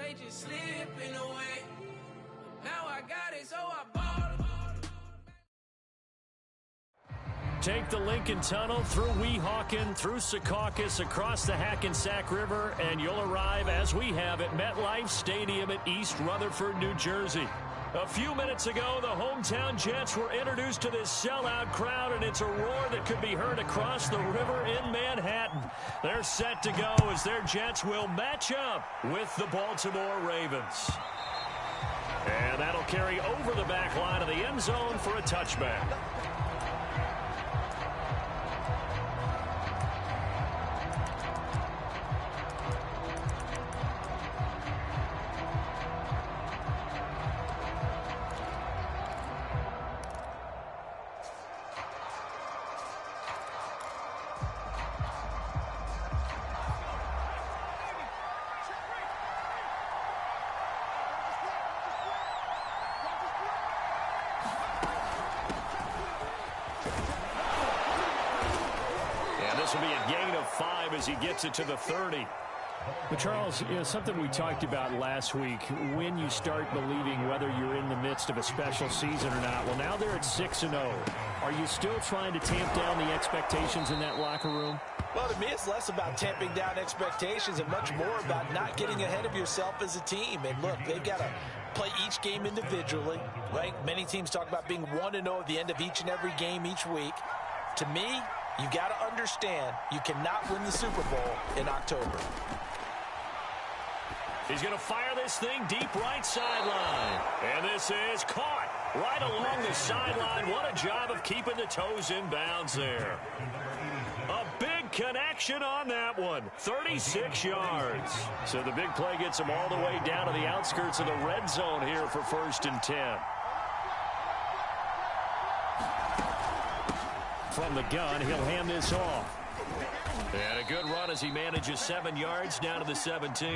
they just slipping away. Now I got it, so I bought them. Take the Lincoln Tunnel through Weehawken, through Secaucus, across the Hackensack River, and you'll arrive, as we have, at MetLife Stadium at East Rutherford, New Jersey. A few minutes ago, the hometown Jets were introduced to this sellout crowd, and it's a roar that could be heard across the river in Manhattan. They're set to go as their Jets will match up with the Baltimore Ravens. And that'll carry over the back line of the end zone for a touchback. This will be a gain of 5 as he gets it to the 30. But Charles, something we talked about last week, when you start believing whether you're in the midst of a special season or not. Well, now they're at 6-0. Are you still trying to tamp down the expectations in that locker room? Well, to me, it's less about tamping down expectations and much more about not getting ahead of yourself as a team. And look, they've got to play each game individually, right? Many teams talk about being 1-0 at the end of each and every game each week. To me, you got to understand you cannot win the Super Bowl in October. He's going to fire this thing deep right sideline. And this is caught right along the sideline. What a job of keeping the toes in bounds there. A big connection on that one. 36 yards. So the big play gets him all the way down to the outskirts of the red zone here for 1st and 10. From the gun, he'll hand this off. And a good run as he manages 7 yards down to the 17.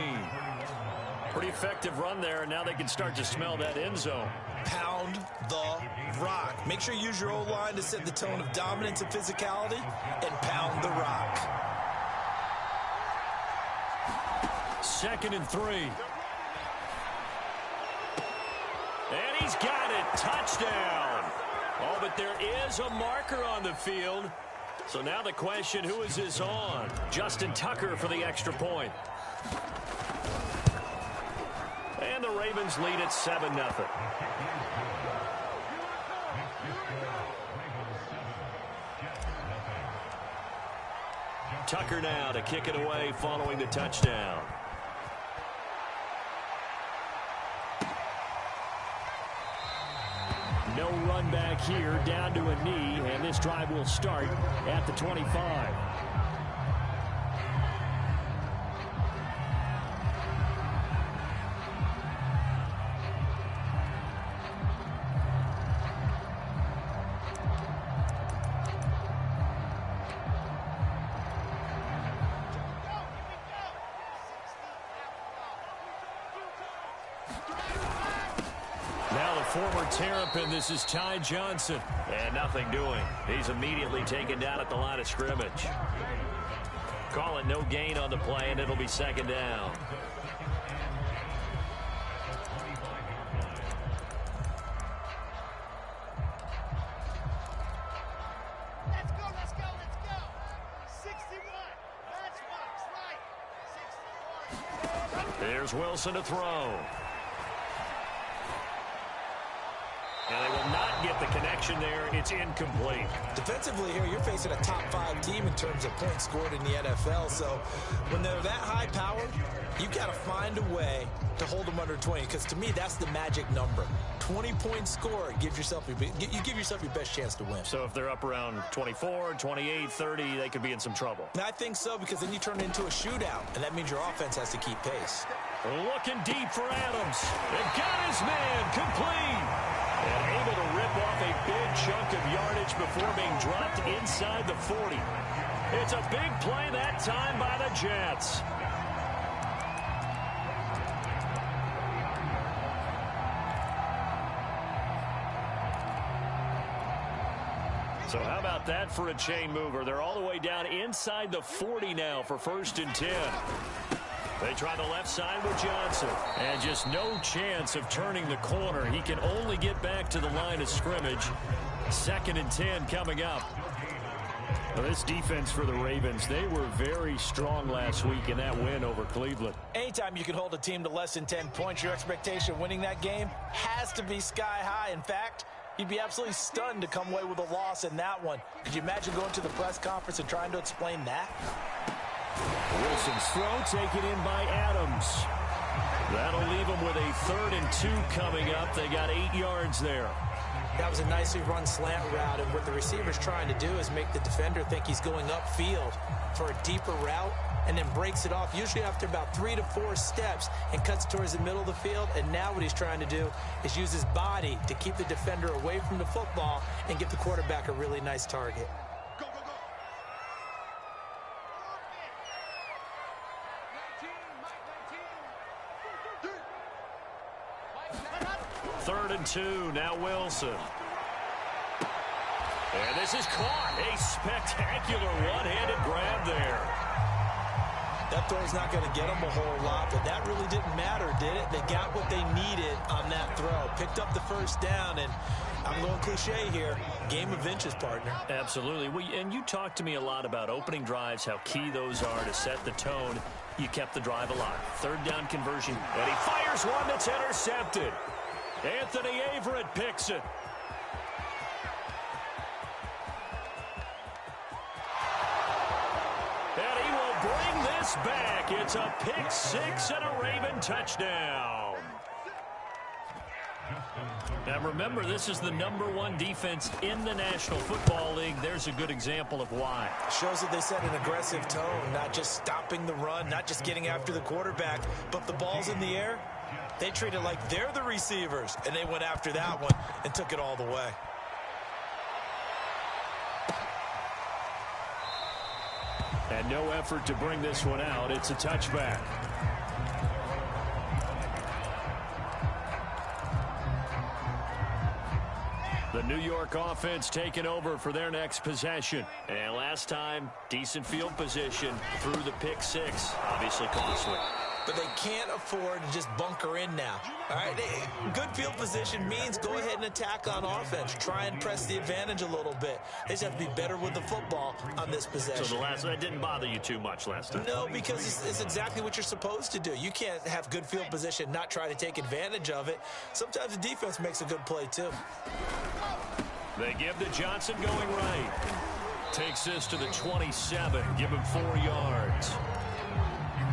Pretty effective run there, and now they can start to smell that end zone. Pound the rock. Make sure you use your O-line to set the tone of dominance and physicality, and pound the rock. 2nd and 3. And he's got it. Touchdown. Oh, but there is a marker on the field. So now the question, who is this on? Justin Tucker for the extra point. And the Ravens lead at 7-0. Tucker now to kick it away following the touchdown. No run back here, down to a knee, and this drive will start at the 25. Former Terrapin, this is Ty Johnson. And nothing doing. He's immediately taken down at the line of scrimmage. Call it no gain on the play, and it'll be 2nd down. Let's go, let's go, let's go. 61. Matchbox, right. 61. There's Wilson to throw. And they will not get the connection there. It's incomplete. Defensively here, you're facing a top 5 team in terms of points scored in the NFL. So when they're that high powered, you've got to find a way to hold them under 20. Because to me, that's the magic number. 20 points scored gives yourself you give yourself your best chance to win. So if they're up around 24, 28, 30, they could be in some trouble. And I think so, because then you turn it into a shootout, and that means your offense has to keep pace. Looking deep for Adams. And got his man complete. And able to rip off a big chunk of yardage before being dropped inside the 40. It's a big play that time by the Jets. So how about that for a chain mover? They're all the way down inside the 40 now for 1st and 10. They try the left side with Johnson. And just no chance of turning the corner. He can only get back to the line of scrimmage. 2nd and 10 coming up. Well, this defense for the Ravens, they were very strong last week in that win over Cleveland. Anytime you can hold a team to less than 10 points, your expectation of winning that game has to be sky high. In fact, you'd be absolutely stunned to come away with a loss in that one. Could you imagine going to the press conference and trying to explain that? Wilson's throw taken in by Adams. That'll leave them with a 3rd and 2 coming up. They got 8 yards there. That was a nicely run slant route, and what the receiver's trying to do is make the defender think he's going upfield for a deeper route and then breaks it off, usually after about 3 to 4 steps, and cuts towards the middle of the field. And now what he's trying to do is use his body to keep the defender away from the football and give the quarterback a really nice target. Go, go, go. 3rd and 2, now Wilson. And this is caught. A spectacular one-handed grab there. That throw's not going to get them a whole lot, but that really didn't matter, did it? They got what they needed on that throw. Picked up the 1st down, and I'm going cliche here. Game of inches, partner. Absolutely. And you talked to me a lot about opening drives, how key those are to set the tone. You kept the drive alive. 3rd down conversion, and he fires one that's intercepted. Anthony Averett picks it. And he will bring this back. It's a pick 6 and a Raven touchdown. Now remember, this is the #1 defense in the National Football League. There's a good example of why. Shows that they set an aggressive tone, not just stopping the run, not just getting after the quarterback, but the ball's in the air. They treat it like they're the receivers, and they went after that one and took it all the way. And no effort to bring this one out. It's a touchback. The New York offense taking over for their next possession. And last time, decent field position through the pick 6. Obviously costly. But they can't afford to just bunker in now. All right, good field position means go ahead and attack on offense. Try and press the advantage a little bit. They just have to be better with the football on this possession. So that didn't bother you too much last time? No, because it's exactly what you're supposed to do. You can't have good field position, not try to take advantage of it. Sometimes the defense makes a good play, too. They give to Johnson going right. Takes this to the 27. Give him 4 yards.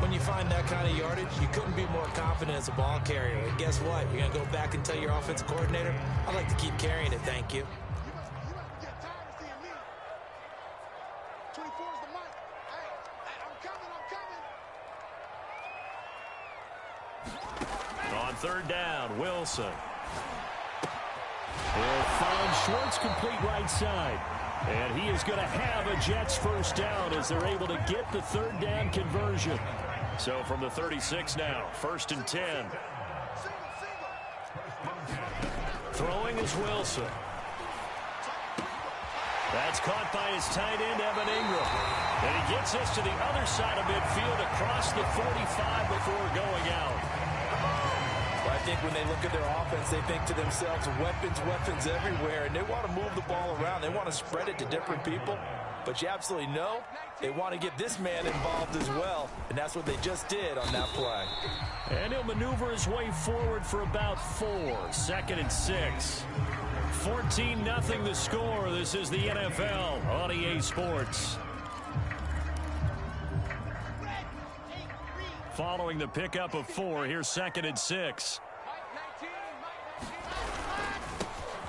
When you find that kind of yardage, you couldn't be more confident as a ball carrier. And guess what? You're going to go back and tell your offensive coordinator, I'd like to keep carrying it, thank you. On 3rd down, Wilson. Will find Schwartz complete right side. And he is going to have a Jets 1st down as they're able to get the 3rd down conversion. So from the 36 now, 1st and 10. Throwing is Wilson. That's caught by his tight end, Evan Ingram. And he gets us to the other side of midfield across the 45 before going out. Well, I think when they look at their offense, they think to themselves, weapons everywhere, and they want to move the ball around. They want to spread it to different people. But you absolutely know they want to get this man involved as well, and that's what they just did on that play. And he'll maneuver his way forward for about 4. 2nd and 6. 14-0 the score. This is the NFL on EA Sports. Following the pickup of 4, here's 2nd and 6.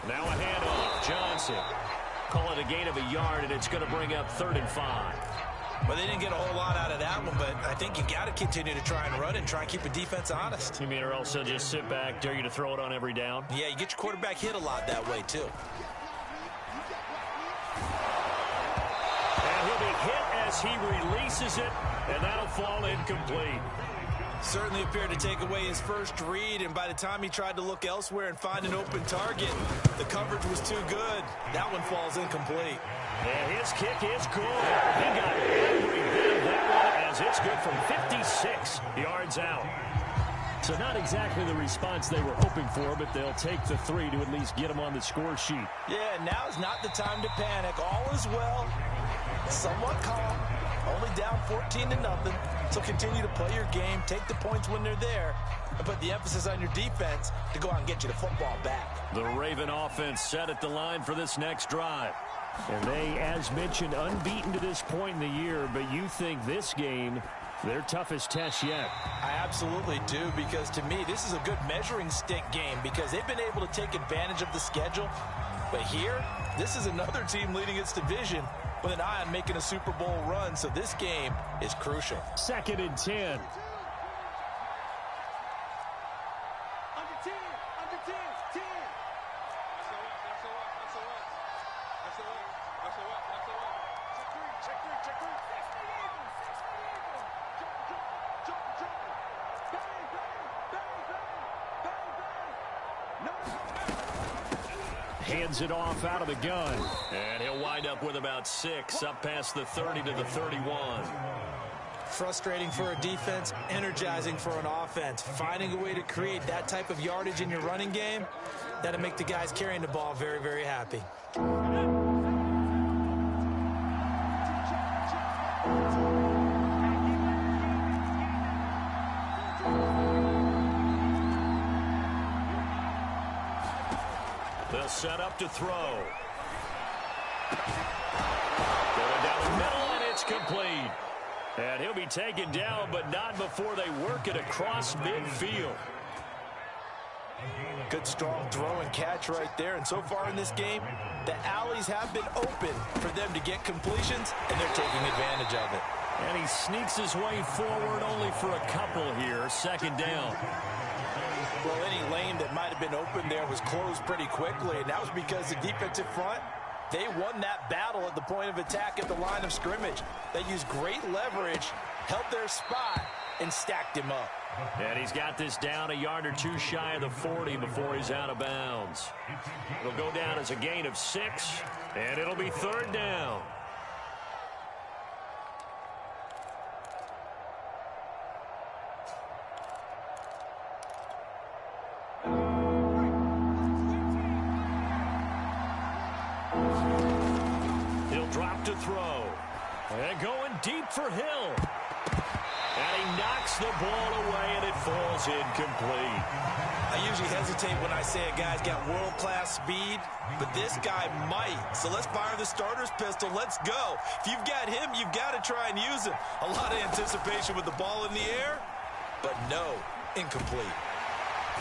Now a handoff. Johnson. Call it a gain of a yard, and it's going to bring up 3rd and 5. Well, they didn't get a whole lot out of that one, but I think you got to continue to try and run and try and keep the defense honest. You mean or else they'll just sit back, dare you to throw it on every down? Yeah, you get your quarterback hit a lot that way, too. And he'll be hit as he releases it, and that'll fall incomplete. Certainly appeared to take away his first read, and by the time he tried to look elsewhere and find an open target, the coverage was too good. That one falls incomplete. And his kick is good. He got every bit of that one as It's good from 56 yards out. So not exactly the response they were hoping for, but they'll take the 3 to at least get them on the score sheet. Yeah, now is not the time to panic. All is well. Somewhat calm. Only down 14-0. So continue to play your game, take the points when they're there, and put the emphasis on your defense to go out and get you the football back. The Raven offense set at the line for this next drive. And they, as mentioned, unbeaten to this point in the year, but you think this game their toughest test yet? I absolutely do, because to me, this is a good measuring stick game because they've been able to take advantage of the schedule. But here, this is another team leading its division with an eye on making a Super Bowl run, so this game is crucial. 2nd and 10. Hands it off out of the gun. And he'll wind up with about 6, up past the 30 to the 31. Frustrating for a defense, energizing for an offense. Finding a way to create that type of yardage in your running game, that'll make the guys carrying the ball very, very happy. They'll set up to throw. Going down the middle, and it's complete. And he'll be taken down, but not before they work it across midfield. Good, strong throw and catch right there. And so far in this game, the alleys have been open for them to get completions, and they're taking advantage of it. And he sneaks his way forward only for a couple here. 2nd down. Well, any lane that might have been open there was closed pretty quickly, and that was because the defensive front, they won that battle at the point of attack at the line of scrimmage. They used great leverage, held their spot, and stacked him up. And he's got this down a yard or 2 shy of the 40 before he's out of bounds. It'll go down as a gain of 6, and it'll be 3rd down. To throw. And going deep for Hill. And he knocks the ball away, and it falls incomplete. I usually hesitate when I say a guy's got world-class speed, but this guy might. So let's fire the starter's pistol. Let's go. If you've got him, you've got to try and use him. A lot of anticipation with the ball in the air, but no, incomplete.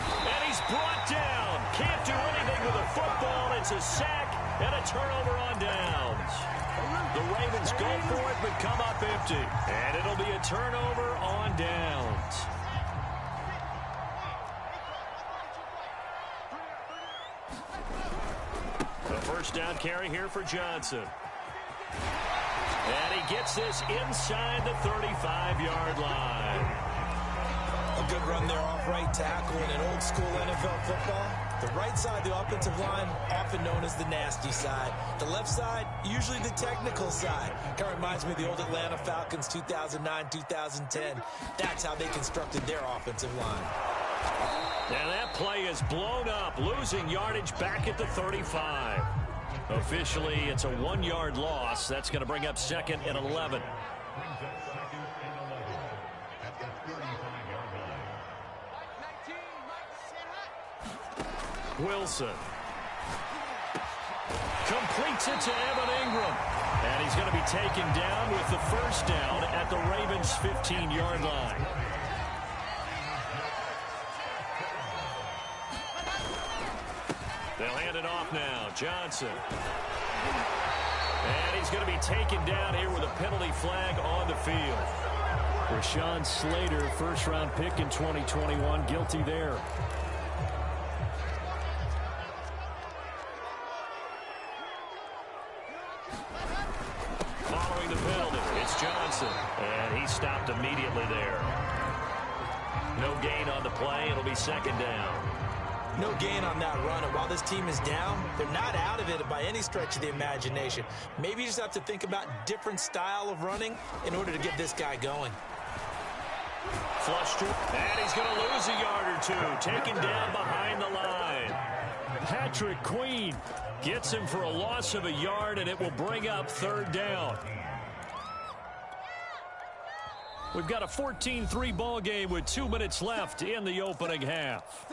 And he's brought down. Can't do anything with the football. It's a sack and a turnover on downs. The Ravens go for it, but come up empty. And it'll be a turnover on downs. The first down carry here for Johnson. And he gets this inside the 35-yard line. A good run there off right tackle in an old-school NFL football. The right side, the offensive line, often known as the nasty side. The left side, usually the technical side. Kind of reminds me of the old Atlanta Falcons 2009-2010. That's how they constructed their offensive line. And that play is blown up, losing yardage back at the 35. Officially, it's a 1-yard loss. That's going to bring up 2nd and 11. Wilson completes it to Evan Ingram. And he's going to be taken down with the first down at the Ravens' 15-yard line. They'll hand it off now. Johnson. And he's going to be taken down here with a penalty flag on the field. Rashawn Slater, first-round pick in 2021, guilty there. Following the penalty, it's Johnson. And he stopped immediately there. No gain on the play. It'll be 2nd down. No gain on that run, and while this team is down, they're not out of it by any stretch of the imagination. Maybe you just have to think about different style of running in order to get this guy going. Flush to, and he's going to lose a yard or two, taken down behind the line. Patrick Queen gets him for a loss of a yard, and it will bring up 3rd down. We've got a 14-3 ball game with 2 minutes left in the opening half.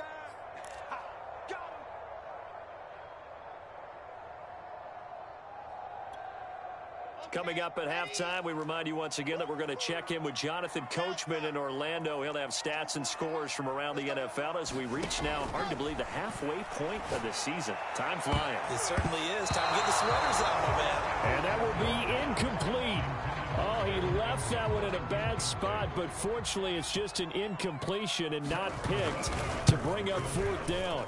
Coming up at halftime, we remind you once again that we're going to check in with Jonathan Coachman in Orlando. He'll have stats and scores from around the NFL as we reach now, hard to believe, the halfway point of the season. Time flying. It certainly is. Time to get the sweaters out, my man. And that will be incomplete. Oh, he left that one in a bad spot, but fortunately it's just an incompletion and not picked to bring up 4th down.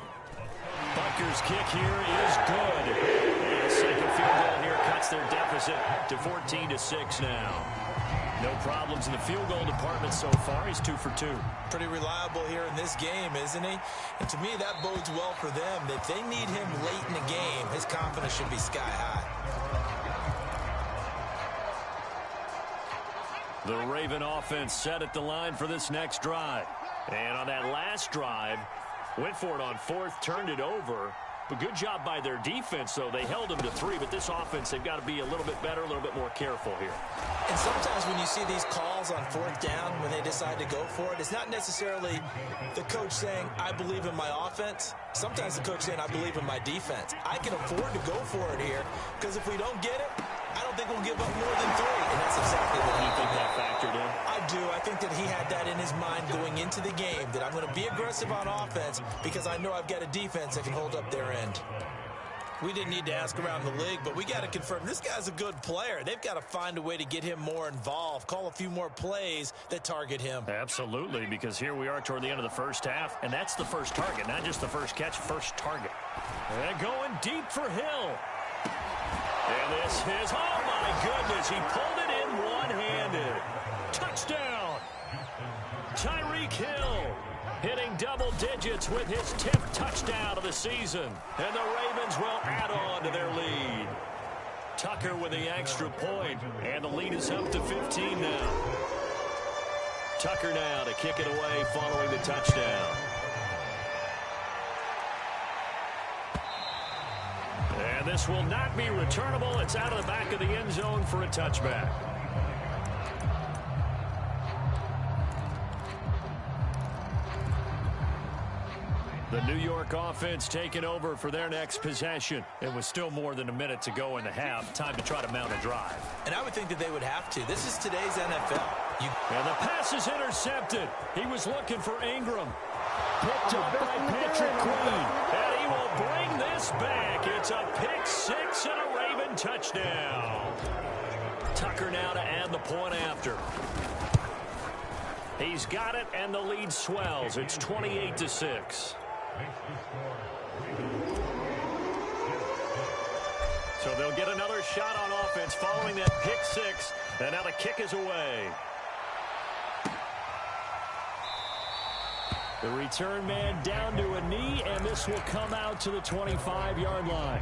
Bucker's kick here is good. And a second field goal here cuts their deficit to 14-6 now. No problems in the field goal department so far. He's 2 for 2. Pretty reliable here in this game, isn't he? And to me, that bodes well for them. If they need him late in the game, his confidence should be sky high. The Raven offense set at the line for this next drive. And on that last drive, went for it on 4th, turned it over. But good job by their defense, though. They held them to 3, but this offense, they've got to be a little bit better, a little bit more careful here. And sometimes when you see these calls on 4th down, when they decide to go for it, it's not necessarily the coach saying, I believe in my offense. Sometimes the coach saying, I believe in my defense. I can afford to go for it here, because if we don't get it, I don't think we'll give up more than 3. And that's exactly what You think that factored in? I do. I think that he had that in his mind going into the game, that I'm going to be aggressive on offense because I know I've got a defense that can hold up their end. We didn't need to ask around the league, but we got to confirm this guy's a good player. They've got to find a way to get him more involved, call a few more plays that target him. Absolutely, because here we are toward the end of the first half, and that's the first target, not just the first catch, first target. And going deep for Hill. And this is, oh my goodness, he pulled it in one-handed. Touchdown! Tyreek Hill hitting double digits with his 10th touchdown of the season. And the Ravens will add on to their lead. Tucker with the extra point, and the lead is up to 15 now. Tucker now to kick it away following the touchdown. And this will not be returnable. It's out of the back of the end zone for a touchback. The New York offense taking over for their next possession. It was still more than a minute to go in the half. Time to try to mount a drive. And I would think that they would have to. This is today's NFL. And the pass is intercepted. He was looking for Ingram. Picked up by Patrick Queen. And he will bring this back. It's a pick 6 and a Raven touchdown. Tucker now to add the point after. He's got it, and the lead swells. It's 28-6. So they'll get another shot on offense following that pick 6. And now the kick is away. The return man down to a knee, and this will come out to the 25-yard line.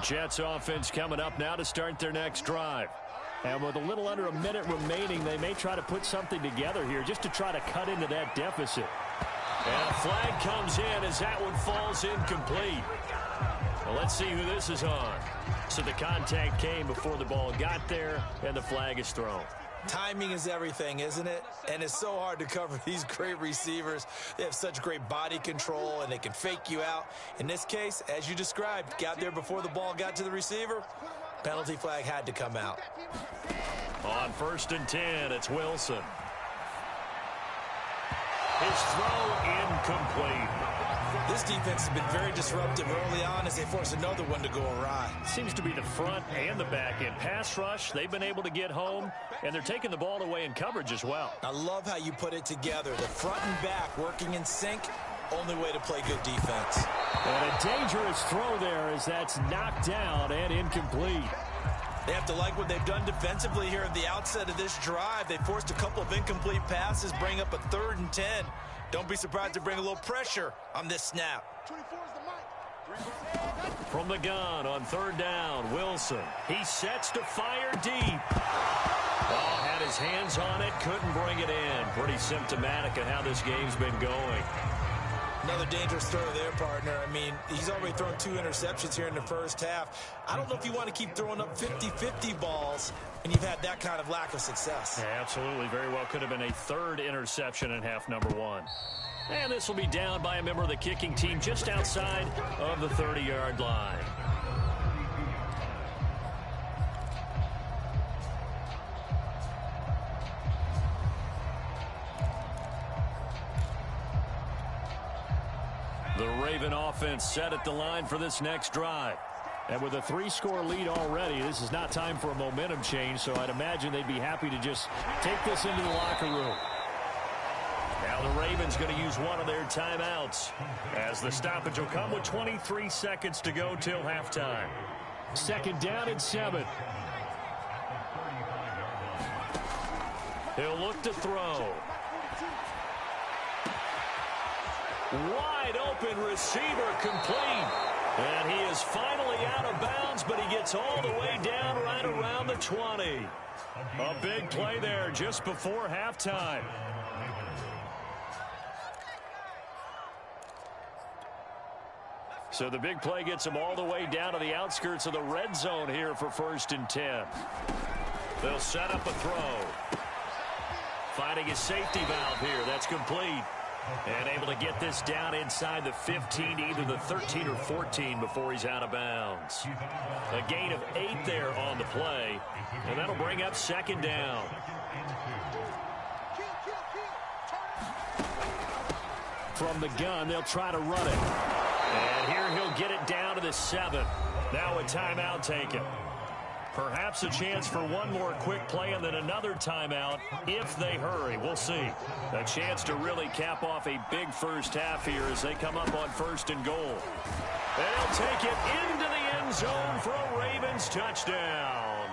Jets offense coming up now to start their next drive. And with a little under a minute remaining, they may try to put something together here just to try to cut into that deficit. And a flag comes in as that one falls incomplete. Well, let's see who this is on. So the contact came before the ball got there, and the flag is thrown. Timing is everything, isn't it? And it's so hard to cover these great receivers. They have such great body control, and they can fake you out. In this case, as you described, got there before the ball got to the receiver. Penalty flag had to come out. On 1st and 10, it's Wilson. His throw incomplete. This defense has been very disruptive early on as they force another one to go awry. Seems to be the front and the back end. Pass rush, they've been able to get home, and they're taking the ball away in coverage as well. I love how you put it together. The front and back working in sync, only way to play good defense. And a dangerous throw there as that's knocked down and incomplete. They have to like what they've done defensively here at the outset of this drive. They forced a couple of incomplete passes, bring up a 3rd and 10. Don't be surprised to bring a little pressure on this snap. 24 is the mic. From the gun on 3rd down, Wilson. He sets to fire deep. Oh, had his hands on it, couldn't bring it in. Pretty symptomatic of how this game's been going. Another dangerous throw there, partner. I mean, he's already thrown 2 interceptions here in the first half. I don't know if you want to keep throwing up 50-50 balls, and you've had that kind of lack of success. Yeah, absolutely. Very well could have been a 3rd interception in half number 1. And this will be down by a member of the kicking team just outside of the 30-yard line. The Raven offense set at the line for this next drive. And with a 3-score lead already, this is not time for a momentum change, so I'd imagine they'd be happy to just take this into the locker room. Now the Ravens going to use one of their timeouts as the stoppage will come with 23 seconds to go till halftime. 2nd down and 7. He'll look to throw. Wide open receiver complete. And he is finally out of bounds, but he gets all the way down right around the 20. A big play there just before halftime. So the big play gets him all the way down to the outskirts of the red zone here for 1st and 10. They'll set up a throw. Finding his safety valve here. That's complete. And able to get this down inside the 15, either the 13 or 14 before he's out of bounds. A gain of 8 there on the play. And that'll bring up 2nd down. From the gun, they'll try to run it. And here he'll get it down to the 7. Now a timeout taken. Perhaps a chance for one more quick play and then another timeout if they hurry. We'll see. A chance to really cap off a big first half here as they come up on 1st and goal. They'll take it into the end zone for a Ravens touchdown.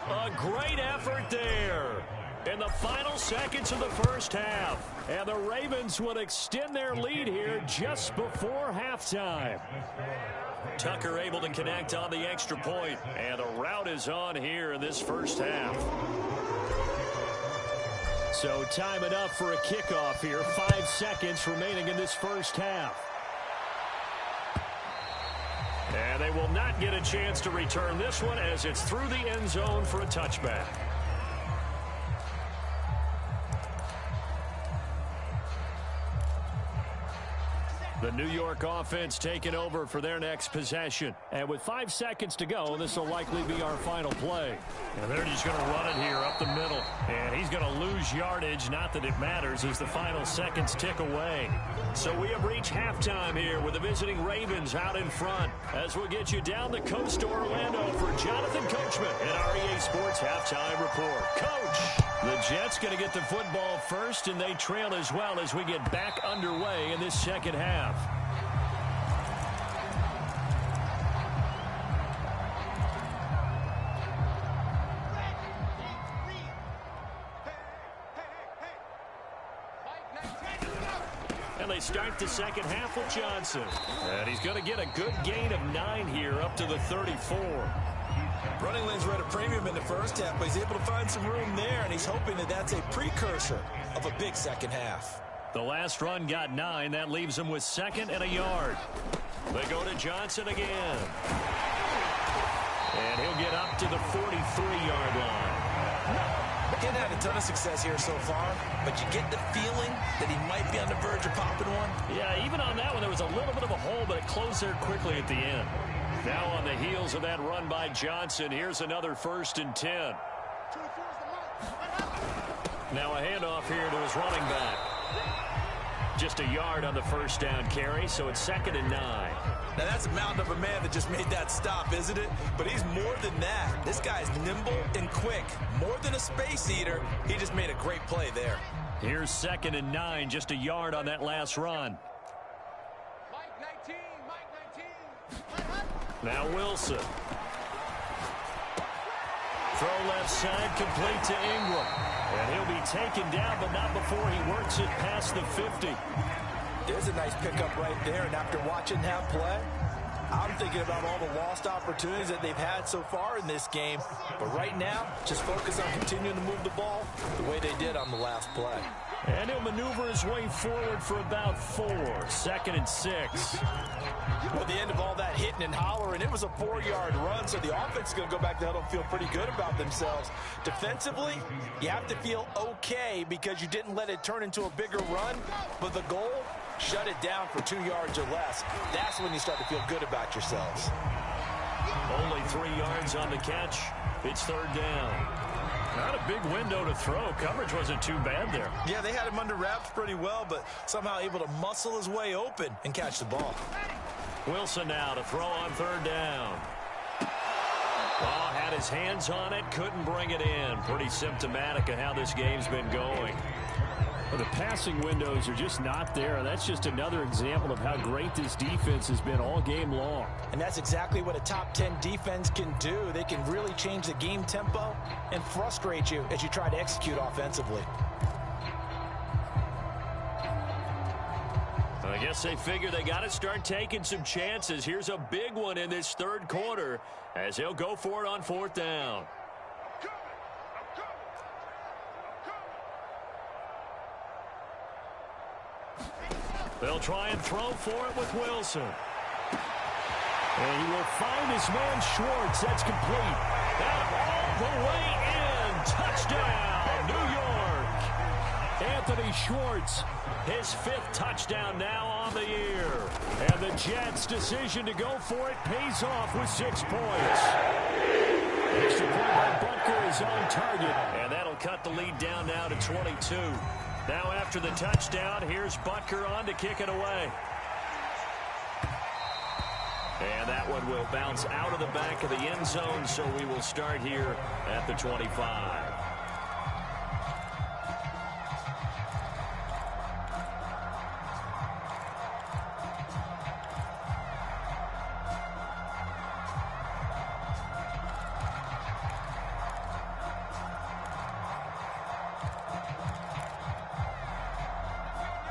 A great effort there in the final seconds of the first half. And the Ravens would extend their lead here just before halftime. Tucker able to connect on the extra point. And the route is on here in this first half. So time enough for a kickoff here. 5 seconds remaining in this first half. And they will not get a chance to return this one as it's through the end zone for a touchback. The New York offense taking over for their next possession. And with 5 seconds to go, this will likely be our final play. And they're just going to run it here up the middle. And he's going to lose yardage. Not that it matters as the final seconds tick away. So we have reached halftime here with the visiting Ravens out in front. As we'll get you down the coast to Orlando for Jonathan Coachman at our EA Sports Halftime Report. Coach! The Jets going to get the football first, and they trail as well as we get back underway in this second half. And they start the second half with Johnson. And he's going to get a good gain of 9 here up to the 34. Running lanes were at a premium in the first half, but he's able to find some room there, and he's hoping that that's a precursor of a big second half. The last run got 9. That leaves him with 2nd and a yard. They go to Johnson again. And he'll get up to the 43-yard line. He hasn't had a ton of success here so far, but you get the feeling that he might be on the verge of popping one. Yeah, even on that one, there was a little bit of a hole, but it closed there quickly at the end. Now on the heels of that run by Johnson, here's another 1st and 10. Now a handoff here to his running back. Just a yard on the first down carry, so it's 2nd and 9. Now that's a mountain of a man that just made that stop, isn't it? But he's more than that. This guy's nimble and quick. More than a space eater, he just made a great play there. Here's 2nd and 9, just a yard on that last run. Mike 19. Now Wilson. Throw left side, complete to Ingram. And he'll be taken down, but not before he works it past the 50. There's a nice pickup right there, and after watching that play, I'm thinking about all the lost opportunities that they've had so far in this game. But right now, just focus on continuing to move the ball the way they did on the last play. And he'll maneuver his way forward for about 4. 2nd and 6. At the end of all that hitting and hollering, it was a 4-yard run, so the offense is going to go back to huddle and feel pretty good about themselves. Defensively, you have to feel okay because you didn't let it turn into a bigger run, but the goal, shut it down for 2 yards or less. That's when you start to feel good about yourselves. Only 3 yards on the catch. It's 3rd down. Not a big window to throw. Coverage wasn't too bad there. Yeah, they had him under wraps pretty well, but somehow able to muscle his way open and catch the ball. Wilson now to throw on 3rd down. Ball had his hands on it, couldn't bring it in. Pretty symptomatic of how this game's been going. Well, the passing windows are just not there. That's just another example of how great this defense has been all game long. And that's exactly what a top 10 defense can do. They can really change the game tempo and frustrate you as you try to execute offensively. I guess they figure they got to start taking some chances. Here's a big one in this 3rd quarter as he'll go for it on 4th down. They'll try and throw for it with Wilson. And he will find his man Schwartz. That's complete. And all the way in. Touchdown, New York. Anthony Schwartz. His 5th touchdown now on the year. And the Jets' decision to go for it pays off with 6 points. Extra point by Butker is on target. And that'll cut the lead down now to 22. Now after the touchdown, here's Butker on to kick it away. And that one will bounce out of the back of the end zone, so we will start here at the 25.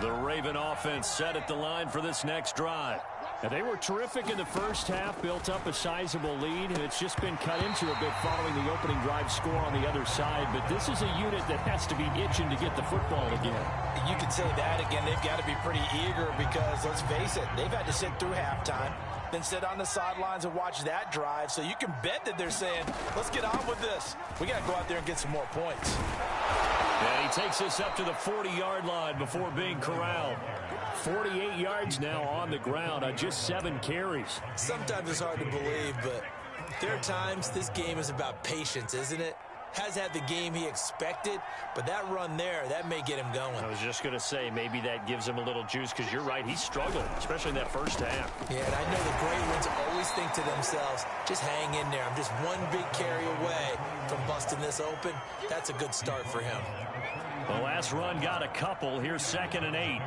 The Raven offense set at the line for this next drive. And they were terrific in the first half, built up a sizable lead, and it's just been cut into a bit following the opening drive score on the other side. But this is a unit that has to be itching to get the football again. You could say that again. They've got to be pretty eager because, let's face it, they've had to sit through halftime, then sit on the sidelines and watch that drive. So you can bet that they're saying, let's get on with this. We got to go out there and get some more points. And he takes us up to the 40-yard line before being corralled. 48 yards now on the ground on just 7 carries. Sometimes it's hard to believe, but there are times this game is about patience, isn't it? Has had the game he expected, but that run there, that may get him going. I was just going to say, maybe that gives him a little juice, because you're right, he struggled, especially in that first half. Yeah, and I know the great ones always think to themselves, just hang in there. I'm just one big carry away from busting this open. That's a good start for him. The last run got a couple. Here's 2nd and 8.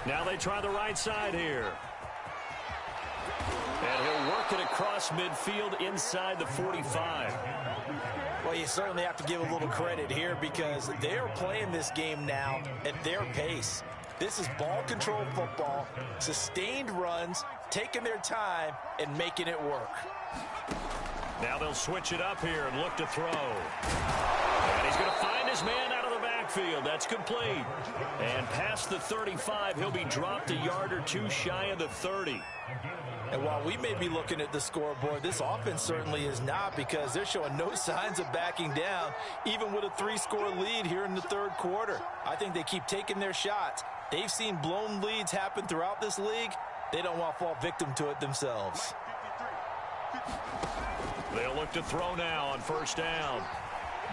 Now they try the right side here. And he'll work it across midfield inside the 45. Well, you certainly have to give a little credit here because they are playing this game now at their pace. This is ball control football, sustained runs, taking their time, and making it work. Now they'll switch it up here and look to throw. And he's going to find his man out of the backfield. That's complete. And past the 35, he'll be dropped a yard or two shy of the 30. And while we may be looking at the scoreboard, this offense certainly is not because they're showing no signs of backing down, even with a 3-score lead here in the 3rd quarter. I think they keep taking their shots. They've seen blown leads happen throughout this league. They don't want to fall victim to it themselves. They'll look to throw now on 1st down.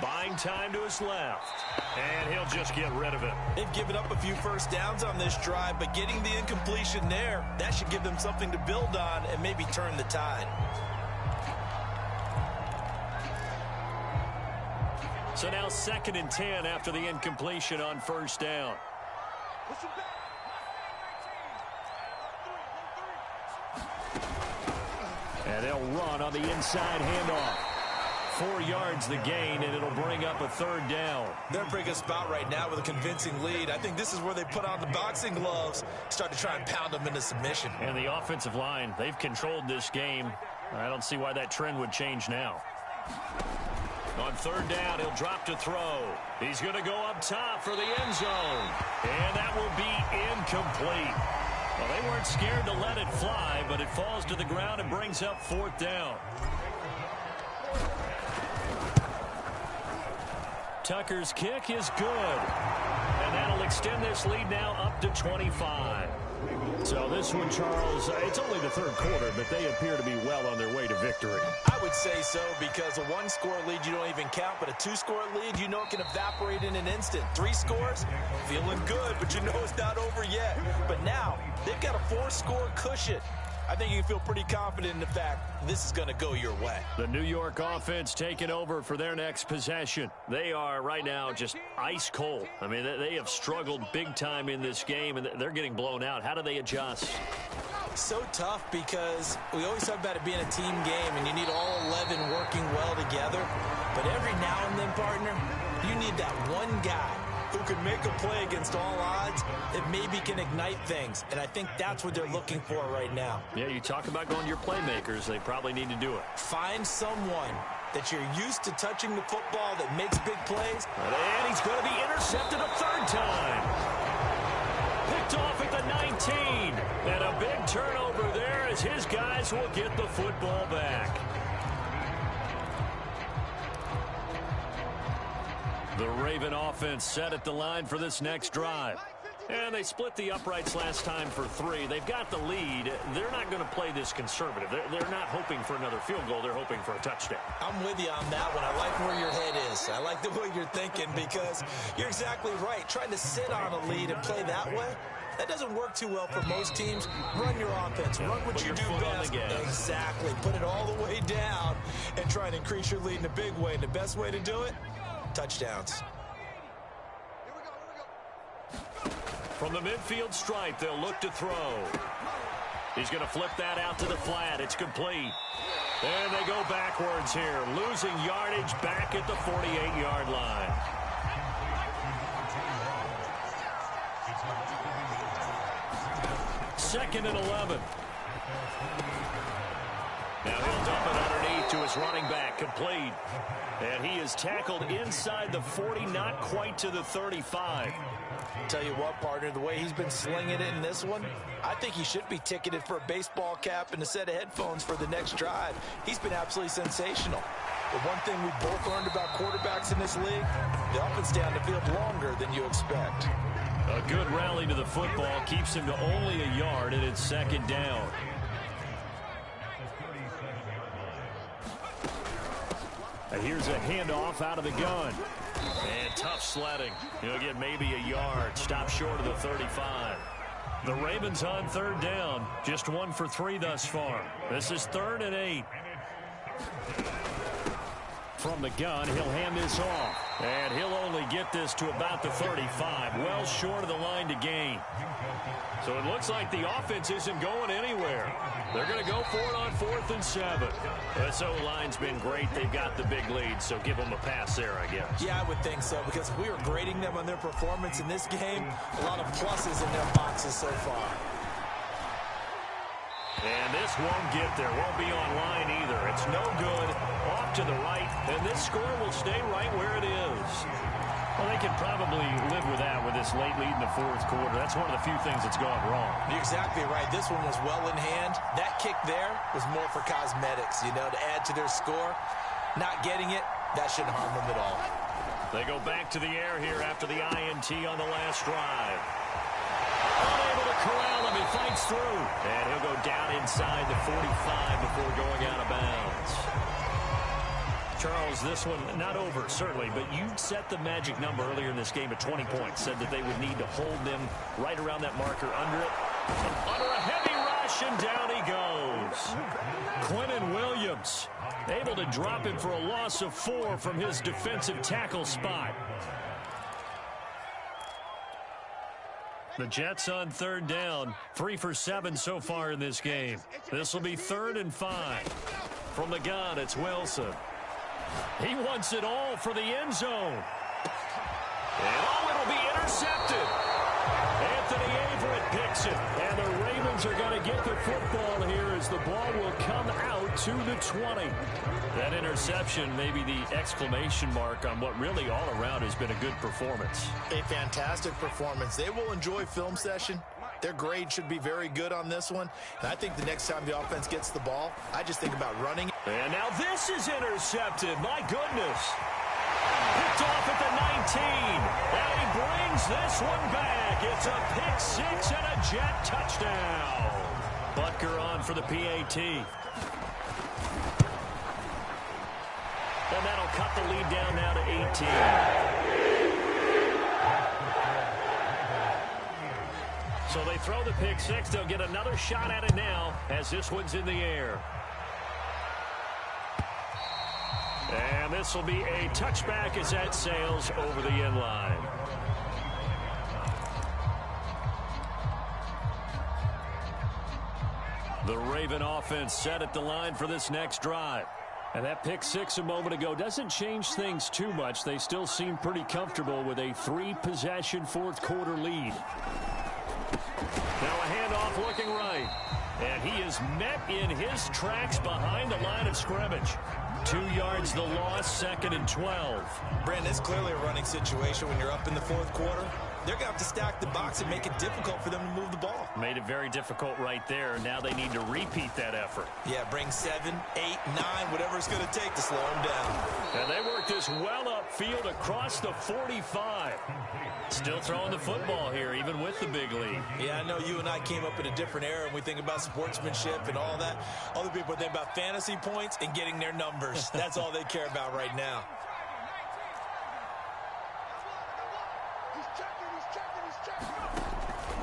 Buying time to his left. And he'll just get rid of it. They've given up a few first downs on this drive, but getting the incompletion there, that should give them something to build on and maybe turn the tide. So now 2nd and 10 after the incompletion on 1st down. And they'll run on the inside handoff. 4 yards the gain, and it'll bring up a 3rd down. They're in a pretty good spot right now with a convincing lead. I think this is where they put on the boxing gloves, start to try and pound them into submission. And the offensive line, they've controlled this game. I don't see why that trend would change now. On 3rd down, he'll drop to throw. He's going to go up top for the end zone. And that will be incomplete. Well, they weren't scared to let it fly, but it falls to the ground and brings up 4th down. Tucker's kick is good. And that'll extend this lead now up to 25. So this one, Charles, it's only the 3rd quarter, but they appear to be well on their way to victory. I would say so, because a 1-score lead you don't even count, but a 2-score lead you know it can evaporate in an instant. 3 scores, feeling good, but you know it's not over yet. But now they've got a 4-score cushion. I think you can feel pretty confident in the fact this is going to go your way. The New York offense taking over for their next possession. They are right now just ice cold. I mean, they have struggled big time in this game, and they're getting blown out. How do they adjust? So tough, because we always talk about it being a team game, and you need all 11 working well together. But every now and then, partner, you need that one guy who can make a play against all odds that maybe can ignite things. And I think that's what they're looking for right now. Yeah, you talk about going to your playmakers. They probably need to do it. Find someone that you're used to touching the football that makes big plays. And he's going to be intercepted a 3rd time. Picked off at the 19. And a big turnover there as his guys will get the football back. The Raven offense set at the line for this next drive. And they split the uprights last time for 3. They've got the lead. They're not going to play this conservative. They're not hoping for another field goal. They're hoping for a touchdown. I'm with you on that one. I like where your head is. I like the way you're thinking, because you're exactly right. Trying to sit on a lead and play that way, that doesn't work too well for most teams. Run your offense. Run what you do best. Exactly. Put it all the way down and try and increase your lead in a big way. And the best way to do it, touchdowns. From the midfield stripe, they'll look to throw. He's going to flip that out to the flat. It's complete. And they go backwards here, losing yardage back at the 48-yard line. Second and 11. Now he'll dump it underneath to his running back, complete. And he is tackled inside the 40, not quite to the 35. Tell you what, partner, the way he's been slinging it in this one, I think he should be ticketed for a baseball cap and a set of headphones for the next drive. He's been absolutely sensational. But one thing we both learned about quarterbacks in this league, they often stay on the field longer than you expect. A good rally to the football keeps him to only a yard, and it's 2nd down. And here's a handoff out of the gun. And tough sledding. He'll get maybe a yard. Stop short of the 35. The Ravens on 3rd down. Just 1 for 3 thus far. This is 3rd and 8. From the gun, he'll hand this off. And he'll only get this to about the 35. Well short of the line to gain. So it looks like the offense isn't going anywhere. They're going to go for it on 4th and 7. This O-line's been great. They've got the big lead, so give them a pass there, I guess. Yeah, I would think so, because if we were grading them on their performance in this game, a lot of pluses in their boxes so far. And this won't get there. Won't be online either. It's no good. Off to the right, and this score will stay right where it is. Well, they can probably live with that with this late lead in the 4th quarter. That's one of the few things that's gone wrong. You're exactly right. This one was well in hand. That kick there was more for cosmetics, you know, to add to their score. Not getting it, that shouldn't harm them at all. They go back to the air here after the INT on the last drive. Unable to corral him. He fights through. And he'll go down inside the 45 before going out of bounds. Charles, this one not over, certainly, but you set the magic number earlier in this game at 20 points. Said that they would need to hold them right around that marker under it. Under a heavy rush, and down he goes. Quinnen Williams able to drop him for a loss of 4 from his defensive tackle spot. The Jets on third down, 3 for 7 so far in this game. This will be 3rd and 5. From the gun, it's Wilson. He wants it all for the end zone. And it'll be intercepted. Anthony Averett picks it. And the Ravens are going to get the football here as the ball will come out to the 20. That interception may be the exclamation mark on what really all around has been a good performance. A fantastic performance. They will enjoy film session. Their grade should be very good on this one. And I think the next time the offense gets the ball, I just think about running. And now this is intercepted. My goodness. Picked off at the 19. And he brings this one back. It's a pick six and a Jet touchdown. Butker on for the PAT. And that'll cut the lead down now to 18. So they throw the pick six. They'll get another shot at it now as this one's in the air. And this will be a touchback as that sails over the end line. The Raven offense set at the line for this next drive. And that pick six a moment ago doesn't change things too much. They still seem pretty comfortable with a 3-possession fourth-quarter lead. Now a handoff looking right. And he is met in his tracks behind the line of scrimmage. 2 yards the loss, 2nd and 12. Brandon, it's clearly a running situation when you're up in the fourth quarter. They're going to have to stack the box and make it difficult for them to move the ball. Made it very difficult right there. Now they need to repeat that effort. Yeah, bring 7, 8, 9, whatever it's going to take to slow them down. And they work this well upfield across the 45. Still throwing the football here, even with the big lead. Yeah, I know you and I came up in a different era, and we think about sportsmanship and all that. Other people think about fantasy points and getting their numbers. That's all they care about right now.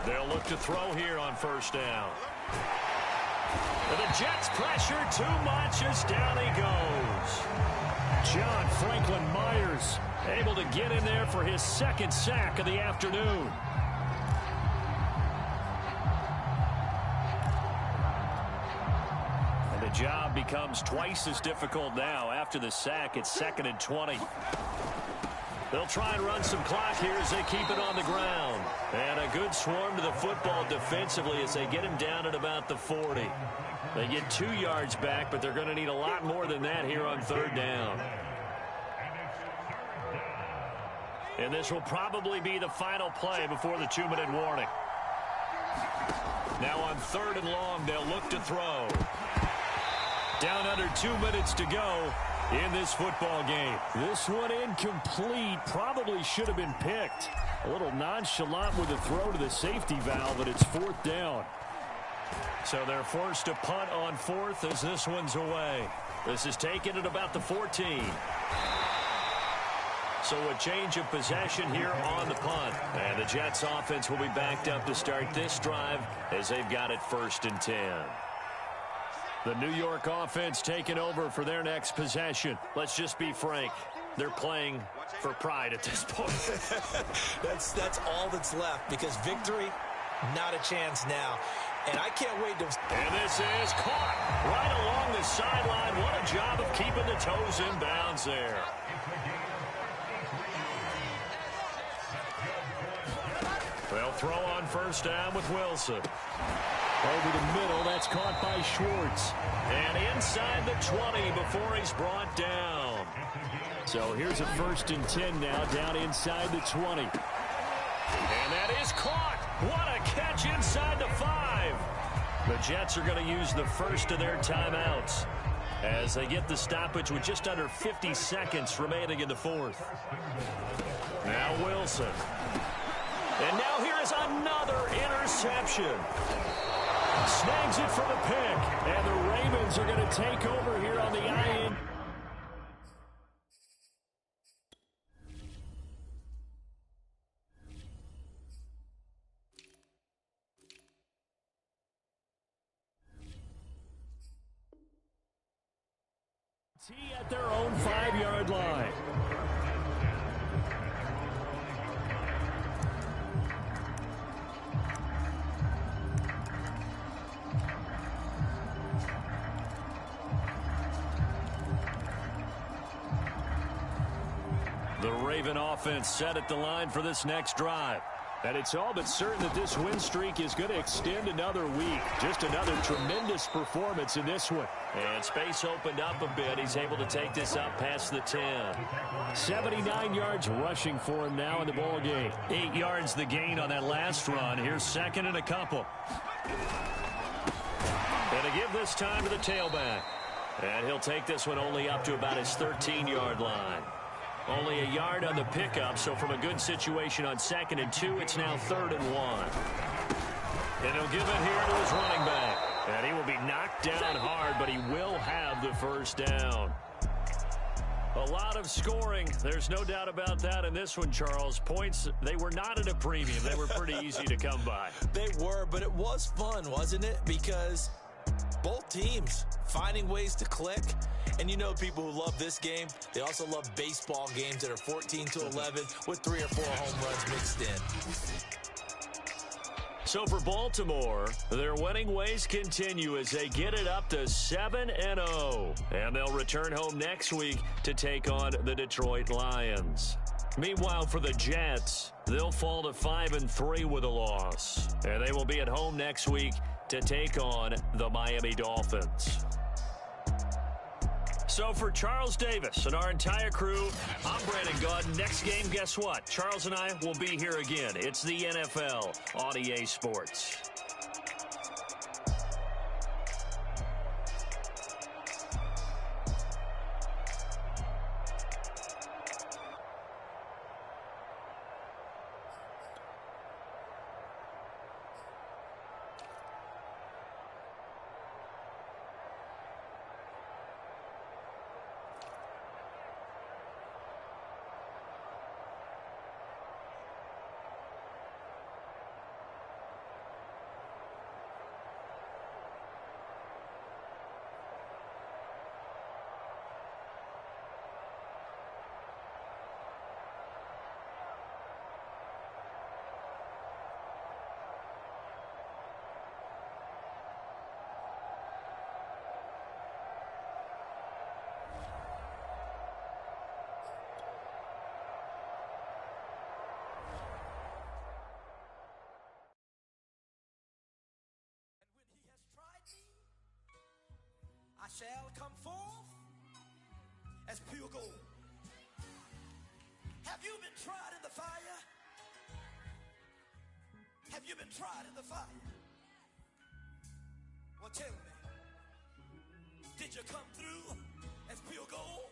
They'll look to throw here on first down. And the Jets pressure too much as down he goes. John Franklin Myers able to get in there for his 2nd sack of the afternoon. And the job becomes twice as difficult now. After the sack, it's 2nd and 20. They'll try and run some clock here as they keep it on the ground. And a good swarm to the football defensively as they get him down at about the 40. They get 2 yards back, but they're going to need a lot more than that here on third down. And this will probably be the final play before the 2-minute warning. Now on 3rd and long, they'll look to throw. Down under 2 minutes to go in this football game. This one incomplete. Probably should have been picked. A little nonchalant with the throw to the safety valve, but it's 4th down. So they're forced to punt on 4th as this one's away. This is taken at about the 14. So a change of possession here on the punt. And the Jets offense will be backed up to start this drive as they've got it 1st and 10. The New York offense taking over for their next possession. Let's just be frank. They're playing for pride at this point. That's all that's left, because victory, not a chance now. And I can't wait to... And this is caught right along the sideline. What a job of keeping the toes in bounds there. They'll throw on first down with Wilson. Over the middle, that's caught by Schwartz. And inside the 20 before he's brought down. So here's a 1st and 10 now, down inside the 20. And that is caught. What a catch inside the 5. The Jets are going to use the first of their timeouts as they get the stoppage with just under 50 seconds remaining in the 4th. Now Wilson. And now here is another interception. Snags it for the pick. And the Ravens are going to take over here on the IN. At their own 5-yard line. The Raven offense set at the line for this next drive. And it's all but certain that this win streak is going to extend another week. Just another tremendous performance in this one. And space opened up a bit. He's able to take this up past the 10. 79 yards rushing for him now in the ball game. 8 yards the gain on that last run. Here's second and a couple. And to give this time to the tailback. And he'll take this one only up to about his 13-yard line. Only a yard on the pickup, so from a good situation on 2nd and 2, it's now 3rd and 1. And he'll give it here to his running back. And he will be knocked down hard, but he will have the first down. A lot of scoring. There's no doubt about that in this one, Charles. Points, they were not at a premium. They were pretty easy to come by. They were, but it was fun, wasn't it? Because both teams finding ways to click. And you know people who love this game, they also love baseball games that are 14-11 with 3 or 4 home runs mixed in. So for Baltimore, their winning ways continue as they get it up to 7-0. And they'll return home next week to take on the Detroit Lions. Meanwhile, for the Jets, they'll fall to 5-3 with a loss. And they will be at home next week to take on the Miami Dolphins. So for Charles Davis and our entire crew, I'm Brandon Gaudin. Next game, guess what? Charles and I will be here again. It's the NFL on EA Sports. I shall come forth as pure gold. Have you been tried in the fire? Have you been tried in the fire? Well, tell me, did you come through as pure gold?